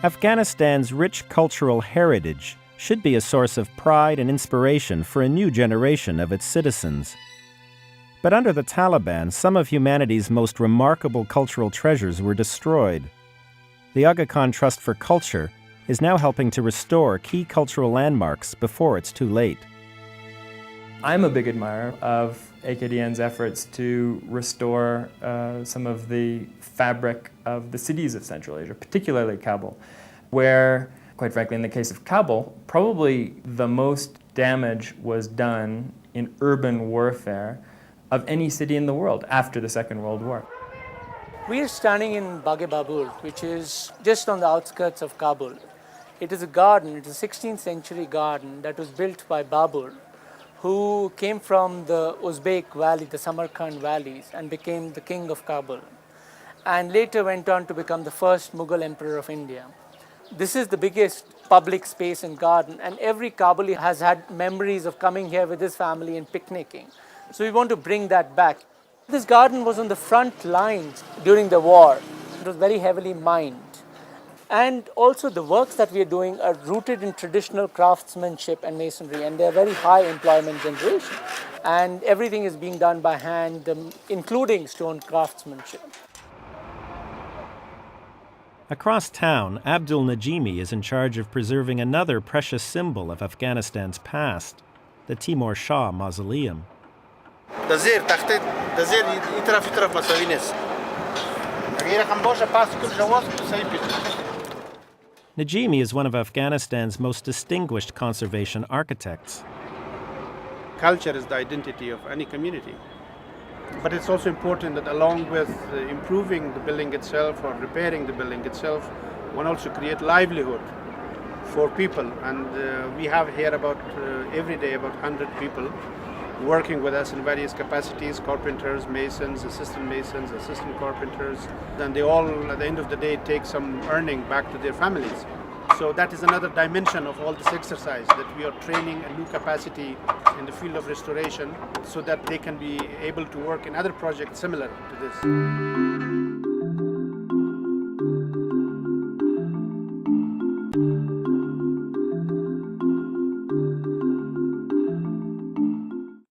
Afghanistan's rich cultural heritage should be a source of pride and inspiration for a new generation of its citizens. But under the Taliban, some of humanity's most remarkable cultural treasures were destroyed. The Aga Khan Trust for Culture is now helping to restore key cultural landmarks before it's too late. I'm a big admirer of AKDN's efforts to restore some of the fabric of the cities of Central Asia, particularly Kabul, where, quite frankly, in the case of Kabul, probably the most damage was done in urban warfare of any city in the world after the Second World War. We are standing in Bagh-e-Babur, which is just on the outskirts of Kabul. It is a garden, it is a 16th century garden that was built by Babur, who came from the Uzbek valley, the Samarkand valleys, and became the king of Kabul, and later went on to become the first Mughal emperor of India. This is the biggest public space and garden, and every Kabuli has had memories of coming here with his family and picnicking. So we want to bring that back. This garden was on the front lines during the war. It was very heavily mined. And also the works that we are doing are rooted in traditional craftsmanship and masonry, and they're very high employment generation. And everything is being done by hand, including stone craftsmanship. Across town, Abdul Najimi is in charge of preserving another precious symbol of Afghanistan's past, the Timur Shah Mausoleum. Najimi is one of Afghanistan's most distinguished conservation architects. Culture is the identity of any community. But it's also important that along with improving the building itself or repairing the building itself, one also create livelihood for people. And we have here about every day about 100 people working with us in various capacities: carpenters, masons, assistant carpenters. And they all, at the end of the day, take some earning back to their families. So that is another dimension of all this exercise, that we are training a new capacity in the field of restoration so that they can be able to work in other projects similar to this.